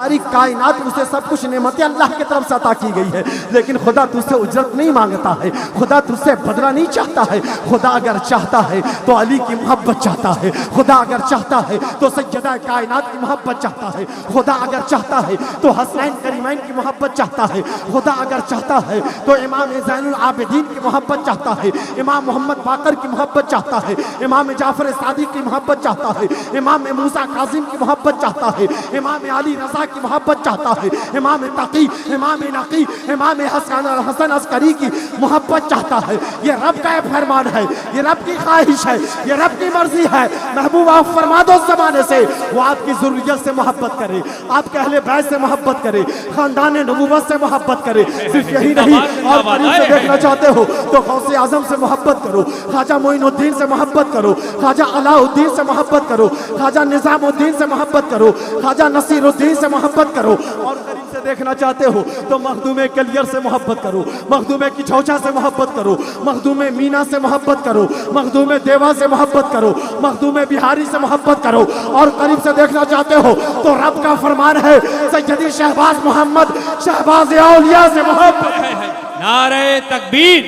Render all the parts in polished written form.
सारी कायनात उसे सब कुछ नेमतें अल्लाह की तरफ से अता की गई है, लेकिन खुदा तुझसे उजरत नहीं मांगता है, खुदा तुझसे बदला नहीं चाहता है। खुदा अगर चाहता है तो अली की मोहब्बत चाहता है, खुदा अगर चाहता है तो सैयदा कायनात की मोहब्बत चाहता है, खुदा अगर चाहता है तो हसनैन करीमैन की मोहब्बत चाहता है, खुदा अगर चाहता है तो इमाम ज़ैनुल आबिदीन की मोहब्बत चाहता है, इमाम मोहम्मद बाकर की मोहब्बत चाहता है, इमाम जाफर सादिक की मोहब्बत चाहता है, इमाम मूसा कासिम की मोहब्बत चाहता है, इमाम अली रज़ा की मोहब्बत चाहता है, इमाम तकी, इमाम नकी, इमाम हसन अस्करी की मोहब्बत चाहता है। ये रब का फरमान है, ये रब की ख्वाहिश है, ये रब की मर्जी है। महबूब आप फरमा दो ज़माने से वो आपकी ज़ुर्रियत से मोहब्बत करे, आपके अहले बैत से मोहब्बत करे, खानदान नबूवत से मोहब्बत करे। सिर्फ यही नहीं, और करीब से देखना चाहते हो तो गौसे आजम से मोहब्बत करो, ख्वाजा मोइनुद्दीन से मोहब्बत करो, ख्वाजा अलाउद्दीन से मोहब्बत करो, ख्वाजा निज़ामुद्दीन से मोहब्बत करो, ख्वाजा नसीरुद्दीन से मोहब्बत करो। और करीब से देखना चाहते हो तो मखदूम कलियर से मोहब्बत करो, मखदूम किछौछा से मोहब्बत करो, मखदूम मीना से मोहब्बत करो, मखदूम देवा से मोहब्बत करो, मखदूम बिहारी से मोहब्बत करो। और करीब से देखना चाहते हो तो रब का फरमान है सैयदी शहबाज मोहम्मद शहबाज औलिया से मोहब्बत है। नारे तकबीर,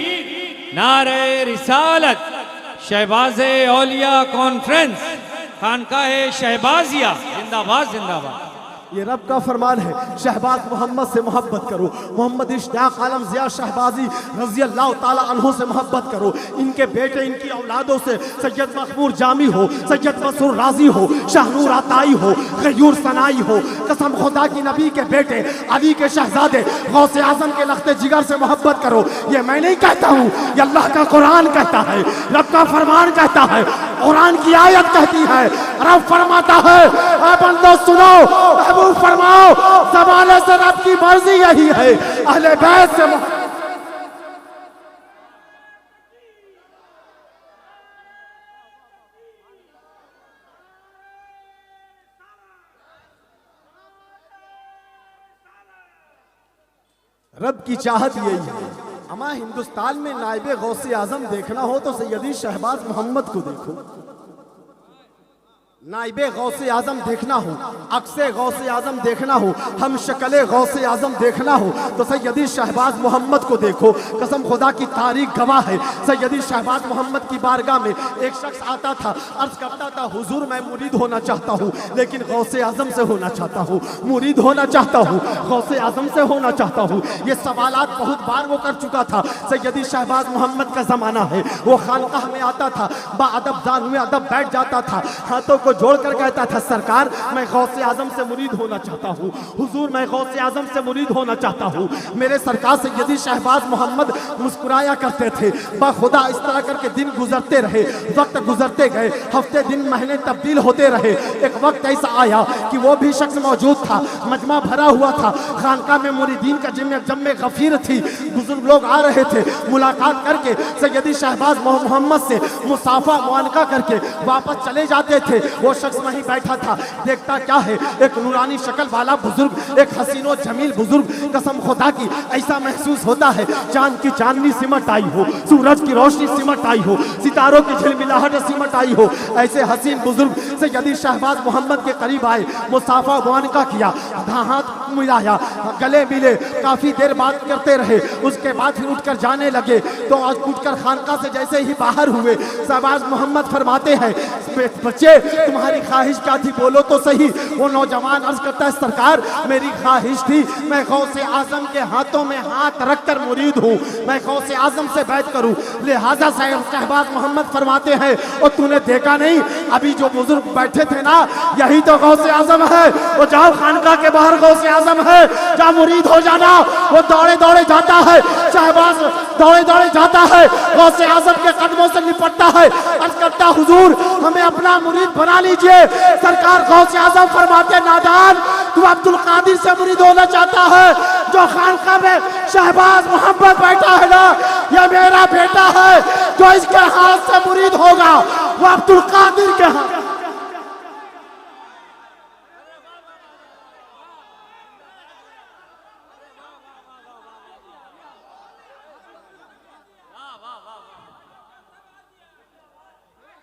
नारे रिसालत, शहबाज औलिया कॉन्फ्रेंस, खानकाह शहबाजिया जिंदाबाद जिंदाबाद। ये रब का फरमान है शहबाज मोहम्मद से मोहब्बत करो, मोहम्मद इश्तियाक आलम ज़िया शहबाजी रज़ी अल्लाह ताला अन्हु से मोहब्बत करो। इनके बेटे इनकी औलादों से सैयद मखबूर जामी हो, सैयद मसूर राजी हो, शाहनूर अताई हो, गयूर सनाई हो। कसम खुदा की नबी के बेटे अली के शहजादे गौसे आजम के लख्ते जिगर से मोहब्बत करो। ये मैं नहीं कहता हूँ, ये अल्लाह का कुरान कहता है, रब का फरमान कहता है, कुरान की आयत कहती है। रब फरमाता है बंदो सुनो, महबूब फरमाओ, ज़माने से रब की मर्जी यही है, अहले बैत से रब की चाहत यही है। अमा हिंदुस्तान में नायबे गौसे आजम देखना हो तो सैयदी शहबाज मोहम्मद को देखो, नाइबे गौसे आजम देखना हो, अक्से गौसे आजम देखना हो, हम शक्ले गौसे आजम देखना हो तो सैयदी शहबाज मोहम्मद को देखो। कसम खुदा की तारीख गवाह है, सैयदी शहबाज मोहम्मद की बारगाह में एक शख्स आता था, अर्ज करता था हुजूर मैं मुरीद होना चाहता हूँ, लेकिन गौसे आजम से होना चाहता हूँ, मुरीद होना चाहता हूँ, गौसे आजम से होना चाहता हूँ। ये सवालात बहुत बार वो कर चुका था। सैयदी शहबाज मोहम्मद का ज़माना है, वो खानकाह में आता था, बाअदब जान में अदब बैठ जाता था, हाथों को जोड़कर कहता था सरकार मैं गौसे आजम से मुरीद होना चाहता हूँ, हुजूर मैं गौसे आजम से मुरीद होना चाहता हूँ। मेरे सरकार सैयदी शहबाज मोहम्मद मुस्कुराया करते थे। बाखुदा इस तरह करके दिन गुजरते रहे, वक्त गुजरते गए, हफ्ते दिन महीने तब्दील होते रहे। एक वक्त ऐसा आया कि वो भी शख्स मौजूद था, मजमा भरा हुआ था, खानका में मुरीदीन का जम्मे गफीर थी, बुजुर्ग लोग आ रहे थे, मुलाकात करके सैयदी शहबाज मोहम्मद से मुसाफा मुआनका करके वापस चले जाते थे। वो शख्स वहीं बैठा था, देखता क्या है एक नूरानी शक्ल वाला बुजुर्ग, एक हसीनो जमील बुजुर्ग। कसम खुदा की ऐसा महसूस होता है चांद की चांदनी सिमट आई हो, सूरज की रोशनी सिमट आई हो, सितारों की झिलमिलाहट सिमट आई हो। ऐसे हसीन बुजुर्ग सैयदी शहबाज मोहम्मद के करीब आए, मुसाफा मुआनका किया, हाथ मिलाया, गले मिले, काफी देर बात करते रहे। उसके बाद फिर उठकर जाने लगे तो उठकर खानका से जैसे ही बाहर हुए शहबाज मोहम्मद फरमाते हैं बच्चे तुम्हारी ख्वाहिश क्या थी बोलो तो सही। वो नौजवान अर्ज करता है सरकार मेरी ख्वाहिश थी मैं गौसे आजम के हाथों में हाथ रखकर मुरीद हूँ, मैं गौसे आजम से बैत करूँ। लिहाजा शहबाज मोहम्मद फरमाते हैं और तूने देखा नहीं अभी जो बुजुर्ग बैठे थे ना यही तो गौसे आजम है। वो जाओ खानका के बाहर गौसे आजम है, जा मुरीद हो जाना। वो दौड़े दौड़े जाता है, शहबाज दौड़े दौड़े जाता है, गौसे आजम के कदमों से निपटता है, अर्ज करता हुजूर हमें अपना मुरीद बना लीजिए। सरकार गौसे आजम फरमाते नादान तू अब्दुल कादिर से मुरीद होना चाहता है, जो खानका में शहबाज मोहम्मद बैठा है ना यह मेरा बेटा है, जो इसके हाथ से मुरीद होगा वो अब्दुल कादिर के हाथ।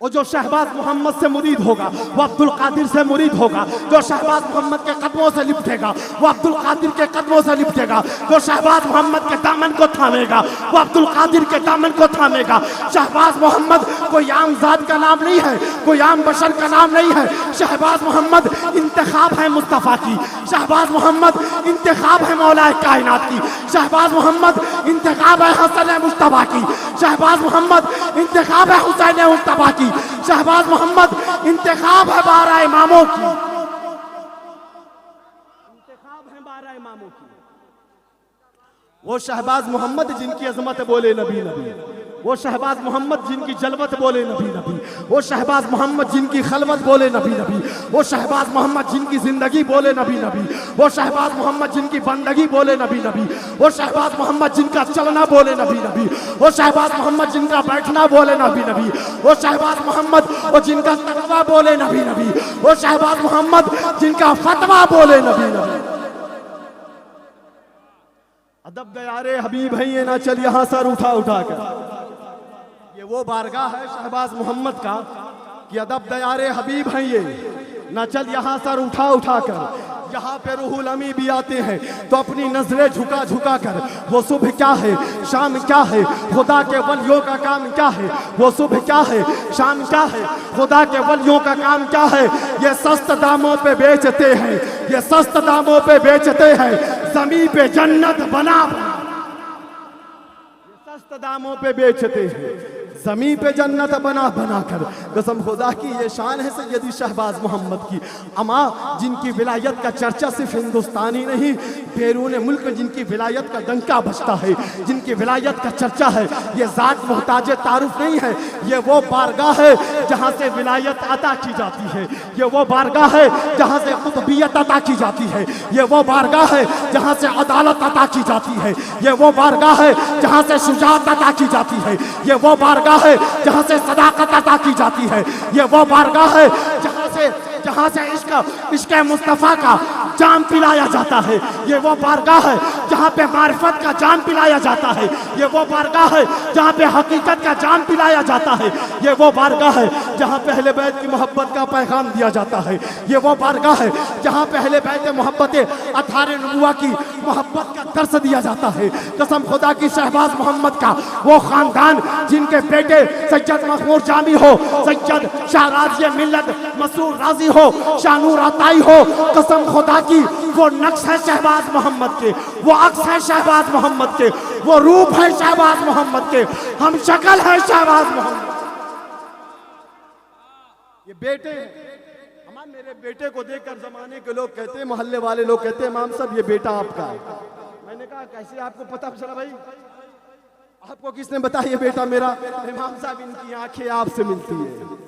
और जो शहबाज मोहम्मद से मुरीद होगा वो अब्दुल कादिर से मुरीद होगा। जो शहबाज मोहम्मद के कदमों से लिपटेगा वो अब्दुल कादिर के कदमों से लिपटेगा। जो शहबाज मोहम्मद के दामन को थामेगा वो अब्दुल कादिर के दामन को थामेगा। शहबाज मोहम्मद कोई आम जात का नाम नहीं है, कोई आम बशर का नाम नहीं है। शहबाज मोहम्मद इंतखाब है मुस्तफ़ा की। शहबाज मोहम्मद इंतखाब है मौलाए कायनात की। शहबाज मोहम्मद इंतखाब है हसन मुस्तफ़ा की। शहबाज मोहम्मद इंतखाब है हुसैन मुस्तफ़ा की। शहबाज मोहम्मद इंतखाब है 12 इमामों की। इंतखाब है 12 इमामों की। वो शहबाज मोहम्मद जिनकी अजमत बोले नबी नबी। वो शहबाज मोहम्मद जिनकी जलवत बोले नबी नबी। वो शहबाज मोहम्मद जिनकी खलवत बोले नबी नबी। वो शहबाज मोहम्मद जिनकी जिंदगी बोले नबी नबी। वो शहबाज मोहम्मद जिनकी बंदगी बोले नबी नबी। वो शहबाज मोहम्मद जिनका चलना बोले नबी नबी। वो शहबाज मोहम्मद जिनका बैठना बोले नबी नबी। वो शहबाज मोहम्मद वो जिनका तकवा बोले नबी नबी। वो शहबाज मोहम्मद जिनका फतवा बोले नबी नबी। अदब दयारे हबीब है ये ना चल यहाँ सर उठा उठा कर। ये वो बारगाह है शहबाज मोहम्मद का कि अदब दयारे हबीब हैं ये ना चल यहाँ सर उठा उठा कर। यहाँ पे रूहुल अमी भी आते हैं तो अपनी नजरें झुका झुका कर। वो सुबह क्या है शाम क्या है खुदा के वलियों का काम क्या है। वो सुबह क्या है शाम क्या है खुदा के वलियों का काम क्या है। ये सस्त दामों पे बेचते हैं, ये सस्त दामों पे बेचते हैं। जमीन पे जन्नत बना, ये सस्त दामों पे बेचते हैं। ज़मीन पे जन्नत बना बना कर। कसम खुदा की ये शान है सैयदी शहबाज मोहम्मद की। अमा जिनकी विलायत का चर्चा सिर्फ हिंदुस्तानी नहीं बैरून मुल्क जिनकी विलायत का डंका बजता है, जिनकी विलायत का चर्चा है। ये ज़ात मोहताज तारुफ नहीं है, ये वो बारगाह है जहाँ से विलायत अता की जाती है। ये वो बारगाह है जहाँ से कुतुबियत अता की जाती है। ये वो बारगाह है जहाँ से अदालत अता की जाती है। ये वो बारगाह है जहाँ से शुजाअत अता की जाती है। ये वो बारगाह है जहां से सदाकत अता की जाती है। ये वो बारगाह है जहां से इश्क मुस्तफ़ा का जाम पिलाया जाता है। ये वो बारगाह है जहाँ पे मारिफत का जाम पिलाया जाता है। ये वो बारगाह है जहाँ पे हकीकत का जाम पिलाया जाता है। ये वो बारगाह है जहाँ पे अहले बैत की मोहब्बत का पैगाम दिया जाता है। ये वो बारगाह है जहाँ पे अहले बैत मोहब्बत अथार नबुवा की मोहब्बत का दर्स दिया जाता है। कसम खुदा की शहबाज मोहम्मद का वो खानदान जिनके बेटे सैयद मखमूर जामी हो, सैयद शाहराज मिल्लत मसूर राजी हो, शानूर अताई हो। कसम खुदा की वो नक्श है शहबाज मोहम्मद के, वो अक्स है शहबाज मोहम्मद के, वो रूप है शहबाज मोहम्मद के, हम शक्ल है शहबाज मोहम्मद। ये बेटे हमारे मेरे बेटे को देखकर जमाने के लोग कहते हैं, मोहल्ले वाले लोग कहते हैं, इमाम साहब ये बेटा आपका है। मैंने कहा कैसे आपको पता चला भाई? आपको किसने बताया ये बेटा मेरा? इमाम साहब इनकी आंखें आपसे मिलती है,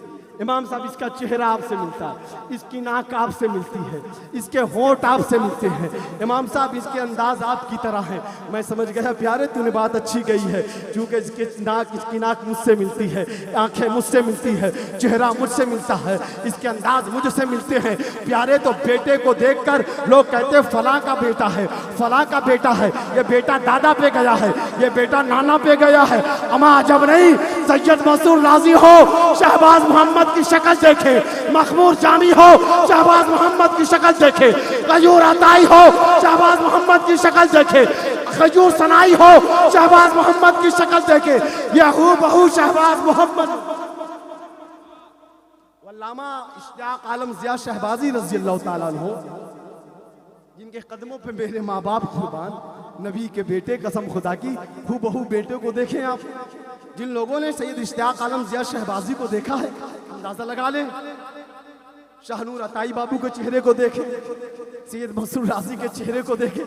इमाम साहब इसका चेहरा आपसे मिलता है, इसकी नाक आपसे मिलती है, इसके होंठ आपसे मिलते हैं। इमाम साहब इसके अंदाज आपकी तरह है। मैं समझ गया प्यारे तूने बात अच्छी कही है, क्योंकि इसकी नाक मुझसे मिलती है, आंखें मुझसे मिलती है, चेहरा मुझसे मिलता है, इसके अंदाज मुझसे मिलते हैं। प्यारे तो बेटे को देखकर लोग कहते हैं फलां का बेटा है, फलां का बेटा है, ये बेटा दादा पे गया है, ये बेटा नाना पे गया है। अमा अजब नहीं, सैयद मसूर राजी हो, शहबाज मोहम्मद की शक्ल देखे, मखमूर जामी हो, शहबाज मोहम्मद की शक्ल देखे, गयूर अताई हो, शहबाज मोहम्मद की शक्ल देखे, खजूर सनाई हो, शहबाज मोहम्मद की शक्ल देखे। यह हूबहू शहबाज मोहम्मद। वल्लामा इश्तियाक आलम ज़िया शहबाजी रज़ी अल्लाह ताला अन्हु, जिनके कदमों पे मेरे माँ बाप कुर्बान, नबी के बेटे, कसम खुदा की हूबहू बेटे को देखें आप। जिन लोगों ने सैयद इश्तियाक आलम ज़िया शहबाजी को देखा है अंदाजा लगा ले। शाहनूर अताई बाबू के चेहरे को देखे, सैयद मसूर राजी के चेहरे को देखे,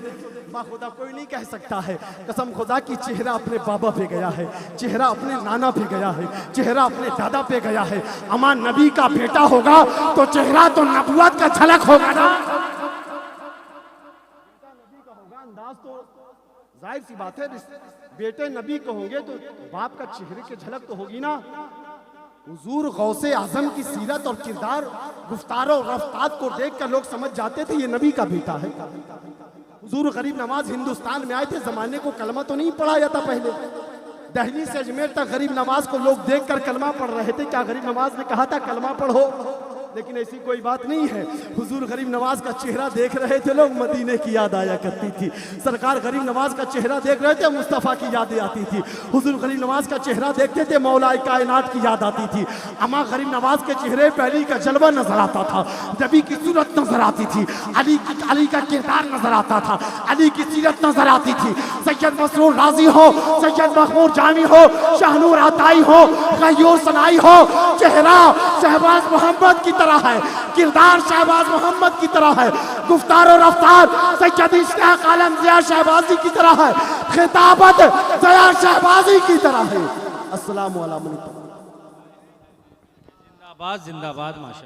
खुदा कोई नहीं कह सकता है। कसम खुदा की चेहरा अपने बाबा पे गया है, चेहरा अपने नाना पे गया है, चेहरा अपने दादा पे गया है। अमा नबी का बेटा होगा तो चेहरा तो नबुवत का झलक होगा ना, नबी का होगा अंदाज तो जाहिर सी बात है। बेटे नबी को होंगे तो बाप का चेहरे की झलक तो होगी ना। हुजूर गौसे आजम की सीरत और किरदार, गुफ्तार और रफ्तार को देखकर लोग समझ जाते थे ये नबी का बेटा है। हुजूर गरीब नवाज हिंदुस्तान में आए थे, जमाने को कलमा तो नहीं पढ़ा जाता पहले, दहली से अजमेर तक गरीब नवाज को लोग देखकर कलमा पढ़ रहे थे। क्या गरीब नवाज ने कहा था कलमा पढ़ो? लेकिन ऐसी कोई बात नहीं है। हुजूर गरीब नवाज का चेहरा देख रहे थे, लोग मदीने की याद आया करती थी। सरकार गरीब नवाज का चेहरा देख रहे थे, मुस्तफ़ा की यादें आती थी। हुजूर गरीब नवाज का चेहरा देखते थे, मौलाए कायनात की याद आती थी। अमा गरीब नवाज के चेहरे पे अली का जलवा नजर आता था, नबी की सूरत नजर आती थी, अली का किरदार नजर आता था, अली की सीरत नजर आती थी। सैयद मसरूर राजी हो, सैयद महमूद जामी हो, शाहनूर अताई हो, गयूर सनाई हो, चेहरा शहबाज मोहम्मद की तरह है, किरदार शहबाज मोहम्मद की तरह है, गुफ्तार और रफ्तार सैयद इश्तियाक आलम ज़िया शहबाजी की तरह है, खिताबत ज़िया शहबाजी की तरह है। अस्सलामु अलैकुम। जिंदाबाद जिंदाबाद माशा।